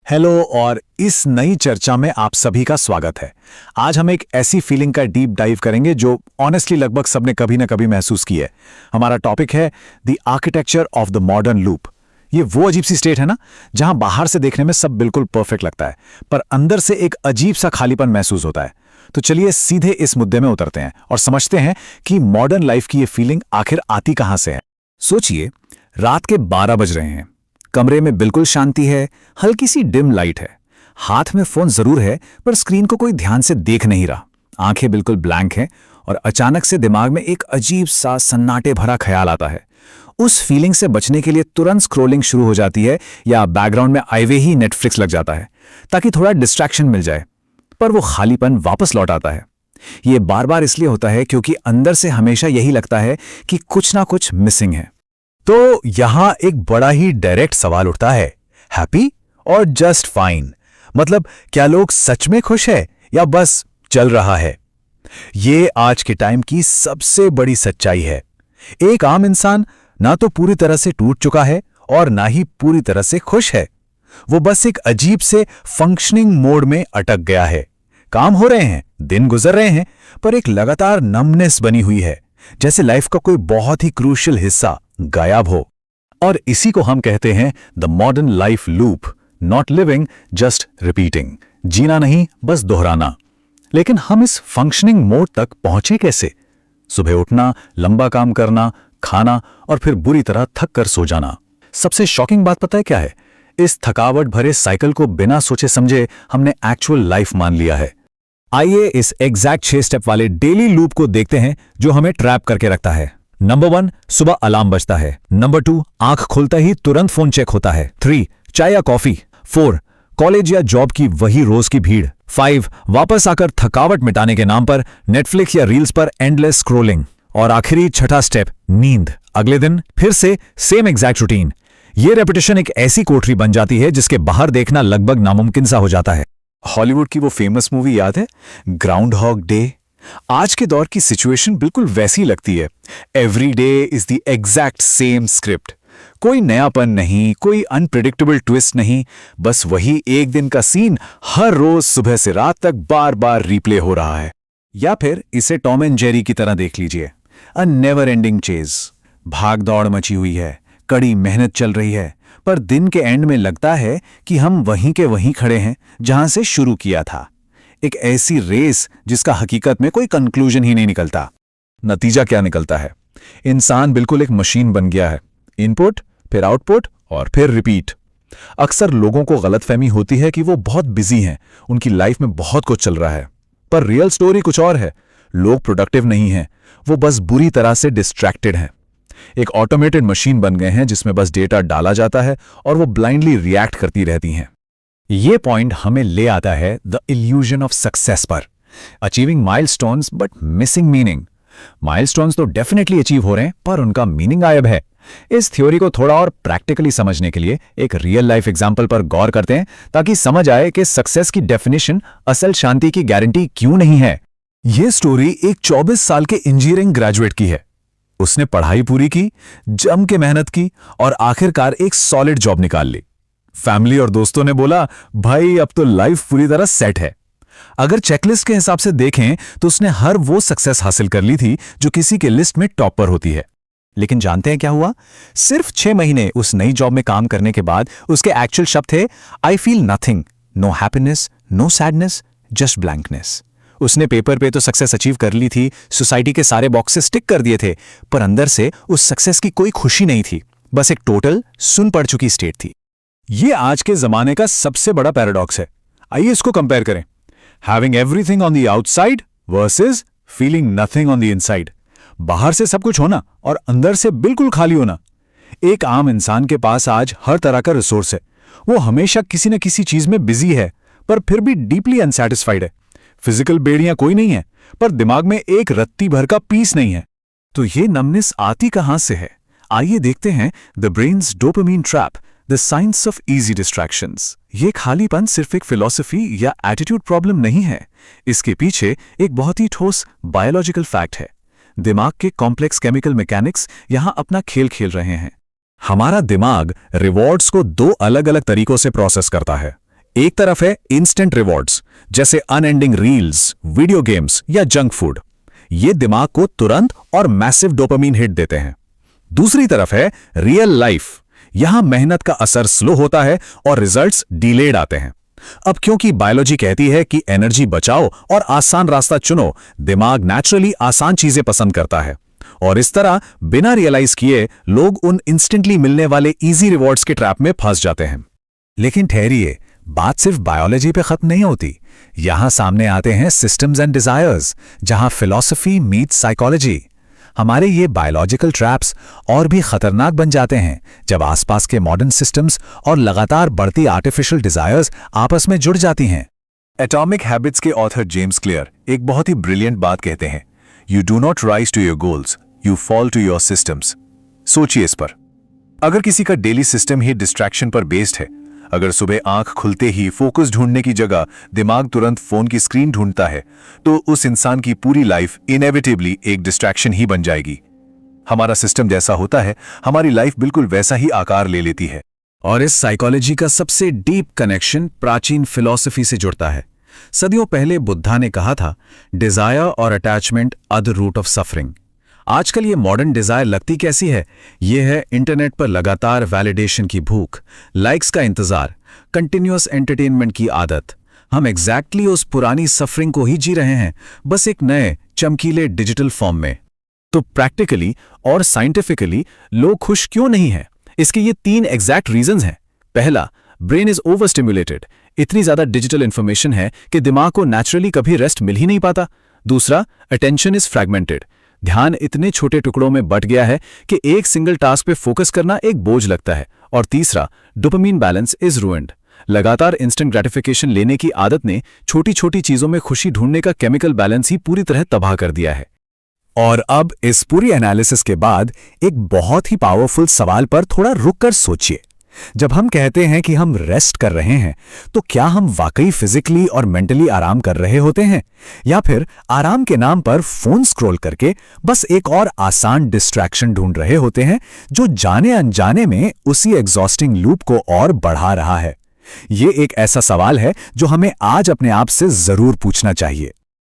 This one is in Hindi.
हेलो और इस नई चर्चा में आप सभी का स्वागत है। आज हम एक ऐसी फीलिंग का डीप डाइव करेंगे जो ऑनेस्टली लगभग सबने कभी ना कभी महसूस की है। हमारा टॉपिक है the architecture of the modern loop. ये वो अजीब सी स्टेट है ना, जहां बाहर से देखने में सब बिल्कुल परफेक्ट लगता है, पर अंदर से एक अजीब सा खालीपन महसूस होता है। तो चलिए सीधे इस मुद्दे में उतरते हैं और समझते हैं कि मॉडर्न लाइफ की ये फीलिंग आखिर आती कहां से है। सोचिए, रात के 12 बज रहे हैं, कमरे में बिल्कुल शांति है, हल्की सी डिम लाइट है, हाथ में फोन जरूर है पर स्क्रीन को कोई ध्यान से देख नहीं रहा, आंखें बिल्कुल ब्लैंक हैं और अचानक से दिमाग में एक अजीब सा सन्नाटे भरा ख्याल आता है। उस फीलिंग से बचने के लिए तुरंत स्क्रॉलिंग शुरू हो जाती है या बैकग्राउंड में आए हुए ही नेटफ्लिक्स लग जाता है ताकि थोड़ा डिस्ट्रैक्शन मिल जाए, पर वो खालीपन वापस लौट आता है। ये बार बार इसलिए होता है क्योंकि अंदर से हमेशा यही लगता है कि कुछ ना कुछ मिसिंग है। तो यहां एक बड़ा ही डायरेक्ट सवाल उठता है, हैप्पी और जस्ट फाइन? मतलब क्या लोग सच में खुश है या बस चल रहा है? ये आज के टाइम की सबसे बड़ी सच्चाई है। एक आम इंसान ना तो पूरी तरह से टूट चुका है और ना ही पूरी तरह से खुश है। वो बस एक अजीब से फंक्शनिंग मोड में अटक गया है। काम हो रहे हैं, दिन गुजर रहे हैं, पर एक लगातार नमनेस बनी हुई है, जैसे लाइफ का कोई बहुत ही क्रूशियल हिस्सा गायब हो। और इसी को हम कहते हैं the modern life loop. Not living, just repeating. जीना नहीं, बस दोहराना। लेकिन हम इस फंक्शनिंग मोड तक पहुंचे कैसे? सुबह उठना, लंबा काम करना, खाना और फिर बुरी तरह थक कर सो जाना। सबसे शॉकिंग बात पता है क्या है? इस थकावट भरे साइकिल को बिना सोचे समझे हमने एक्चुअल लाइफ मान लिया है। आइए इस एग्जैक्ट 6 स्टेप वाले डेली लूप को देखते हैं जो हमें ट्रैप करके रखता है। नंबर 1, सुबह अलार्म बजता है। नंबर 2, आंख खुलता ही तुरंत फोन चेक होता है। 3, चाय या कॉफी। 4, कॉलेज या जॉब की वही रोज की भीड़। 5, वापस आकर थकावट मिटाने के नाम पर नेटफ्लिक्स या रील्स पर एंडलेस स्क्रोलिंग। और आखिरी छठा स्टेप, नींद। अगले दिन फिर से सेम एग्जैक्ट रूटीन। ये रेपिटेशन एक ऐसी कोठरी बन जाती है जिसके बाहर देखना लगभग नामुमकिन सा हो जाता है। हॉलीवुड की वो फेमस मूवी याद है, ग्राउंड हॉग डे? आज के दौर की सिचुएशन बिल्कुल वैसी लगती है। Every day is the exact same script. कोई नयापन नहीं, कोई अनप्रिडिक्टेबल ट्विस्ट नहीं, बस वही एक दिन का सीन हर रोज सुबह से रात तक बार बार रिप्ले हो रहा है। या फिर इसे टॉम एंड जेरी की तरह देख लीजिए, अ नेवर एंडिंग चेज। भाग दौड़ मची हुई है, कड़ी मेहनत चल रही है, पर दिन के एंड में लगता है कि हम वहीं के वहीं खड़े हैं जहां से शुरू किया था। एक ऐसी रेस जिसका हकीकत में कोई कंक्लूजन ही नहीं निकलता। नतीजा क्या निकलता है? इंसान बिल्कुल एक मशीन बन गया है। इनपुट, फिर आउटपुट और फिर रिपीट। अक्सर लोगों को गलतफहमी होती है कि वो बहुत बिजी हैं, उनकी लाइफ में बहुत कुछ चल रहा है, पर रियल स्टोरी कुछ और है। लोग प्रोडक्टिव नहीं हैं, वो बस बुरी तरह से डिस्ट्रैक्टेड हैं। एक ऑटोमेटेड मशीन बन गए हैं जिसमें बस डेटा डाला जाता है और वो ब्लाइंडली रिएक्ट करती रहती हैं। ये पॉइंट हमें ले आता है द इल्यूजन ऑफ सक्सेस पर। Achieving milestones but missing meaning. Milestones तो डेफिनेटली अचीव हो रहे हैं पर उनका मीनिंग गायब है। इस थ्योरी को थोड़ा और प्रैक्टिकली समझने के लिए एक रियल लाइफ एग्जांपल पर गौर करते हैं ताकि समझ आए कि सक्सेस की डेफिनेशन असल शांति की गारंटी क्यों नहीं है। यह स्टोरी एक 24 साल के इंजीनियरिंग ग्रेजुएट की है। उसने पढ़ाई पूरी की, जम के मेहनत की और आखिरकार एक सॉलिड जॉब निकाल ली। फैमिली और दोस्तों ने बोला, भाई अब तो लाइफ पूरी तरह सेट है। अगर चेकलिस्ट के हिसाब से देखें तो उसने हर वो सक्सेस हासिल कर ली थी जो किसी के लिस्ट में टॉप पर होती है। लेकिन जानते हैं क्या हुआ? सिर्फ 6 महीने उस नई जॉब में काम करने के बाद उसके एक्चुअल शब्द थे, I feel nothing, no happiness, no sadness, just blankness. उसने पेपर पे तो सक्सेस अचीव कर ली थी, सोसाइटी के सारे बॉक्सेस टिक कर दिए थे, पर अंदर से उस सक्सेस की कोई खुशी नहीं थी। बस एक टोटल सुन पड़ चुकी स्टेट थी। ये आज के जमाने का सबसे बड़ा पैराडॉक्स है। आइए इसको कंपेयर करें। Having everything on the outside versus feeling nothing on the inside. बाहर से सब कुछ होना और अंदर से बिल्कुल खाली होना। एक आम इंसान के पास आज हर तरह का रिसोर्स है। वो हमेशा किसी न किसी चीज में बिजी है, पर फिर भी डीपली अनसैटिस्फाइड है। फिजिकल बेड़ियां कोई नहीं है, पर दिमाग में एक रत्ती भर का पीस नहीं है। तो ये नमनेस आती कहां से है? आइए देखते हैं the brains dopamine trap, the science of easy distractions. ये खालीपन सिर्फ एक फिलॉसफी या एटीट्यूड प्रॉब्लम नहीं है। इसके पीछे एक बहुत ही ठोस बायोलॉजिकल फैक्ट है। दिमाग के कॉम्प्लेक्स केमिकल मैकेनिक्स यहां अपना खेल खेल रहे हैं। हमारा दिमाग रिवॉर्ड्स को 2 अलग अलग तरीकों से प्रोसेस करता है। एक तरफ है इंस्टेंट रिवॉर्ड्स, जैसे अनएंडिंग रील्स, वीडियो गेम्स या जंक फूड। ये दिमाग को तुरंत और मैसिव डोपामीन हिट देते हैं। दूसरी तरफ है रियल लाइफ। यहां मेहनत का असर स्लो होता है और रिजल्ट्स डिलेड आते हैं। अब क्योंकि बायोलॉजी कहती है कि एनर्जी बचाओ और आसान रास्ता चुनो, दिमाग नेचुरली आसान चीजें पसंद करता है और इस तरह बिना रियलाइज किए लोग उन इंस्टेंटली मिलने वाले इजी रिवॉर्ड्स के ट्रैप में फंस जाते हैं। लेकिन ठहरिए, बात सिर्फ बायोलॉजी पे खत्म नहीं होती। यहां सामने आते हैं सिस्टम्स एंड डिजायर्स, जहां फिलॉसफी मीट्स साइकोलॉजी। हमारे ये बायोलॉजिकल ट्रैप्स और भी खतरनाक बन जाते हैं जब आसपास के मॉडर्न सिस्टम्स और लगातार बढ़ती आर्टिफिशियल डिजायर्स आपस में जुड़ जाती हैं। एटॉमिक हैबिट्स के ऑथर जेम्स क्लियर एक बहुत ही ब्रिलियंट बात कहते हैं, you do not rise to your goals, you fall to your systems. सोचिए इस पर। अगर किसी का डेली सिस्टम ही डिस्ट्रैक्शन पर बेस्ड है, अगर सुबह आंख खुलते ही फोकस ढूंढने की जगह दिमाग तुरंत फोन की स्क्रीन ढूंढता है, तो उस इंसान की पूरी लाइफ इनएविटेबली एक डिस्ट्रैक्शन ही बन जाएगी। हमारा सिस्टम जैसा होता है, हमारी लाइफ बिल्कुल वैसा ही आकार ले लेती है। और इस साइकोलॉजी का सबसे डीप कनेक्शन प्राचीन फिलॉसफी से जुड़ता है। सदियों पहले बुद्धा ने कहा था, डिजायर और attachment are the root of suffering. आजकल ये मॉडर्न डिजायर लगती कैसी है? ये है इंटरनेट पर लगातार वैलिडेशन की भूख, लाइक्स का इंतजार, कंटिन्यूअस एंटरटेनमेंट की आदत। हम एग्जैक्टली उस पुरानी सफरिंग को ही जी रहे हैं, बस एक नए चमकीले डिजिटल फॉर्म में। तो प्रैक्टिकली और साइंटिफिकली लोग खुश क्यों नहीं हैं? इसके ये 3 एग्जैक्ट रीजंस हैं। पहला, ब्रेन इज ओवर स्टिम्युलेटेड। इतनी ज्यादा डिजिटल इंफॉर्मेशन है कि दिमाग को नेचुरली कभी रेस्ट मिल ही नहीं पाता। दूसरा, अटेंशन इज फ्रैगमेंटेड। ध्यान इतने छोटे टुकड़ों में बट गया है कि एक सिंगल टास्क पे फोकस करना एक बोझ लगता है। और तीसरा, डोपामीन बैलेंस इज रूइंड। लगातार इंस्टेंट ग्रेटिफिकेशन लेने की आदत ने छोटी छोटी चीजों में खुशी ढूंढने का केमिकल बैलेंस ही पूरी तरह तबाह कर दिया है। और अब इस पूरी एनालिसिस के बाद एक बहुत ही पावरफुल सवाल पर थोड़ा रुककर सोचिए। जब हम कहते हैं कि हम रेस्ट कर रहे हैं, तो क्या हम वाकई फिजिकली और मेंटली आराम कर रहे होते हैं, या फिर आराम के नाम पर फोन स्क्रॉल करके बस एक और आसान डिस्ट्रैक्शन ढूंढ रहे होते हैं, जो जाने अनजाने में उसी एग्जॉस्टिंग लूप को और बढ़ा रहा है? ये एक ऐसा सवाल है जो हमें आज अपने आप से जरूर पूछना चाहिए।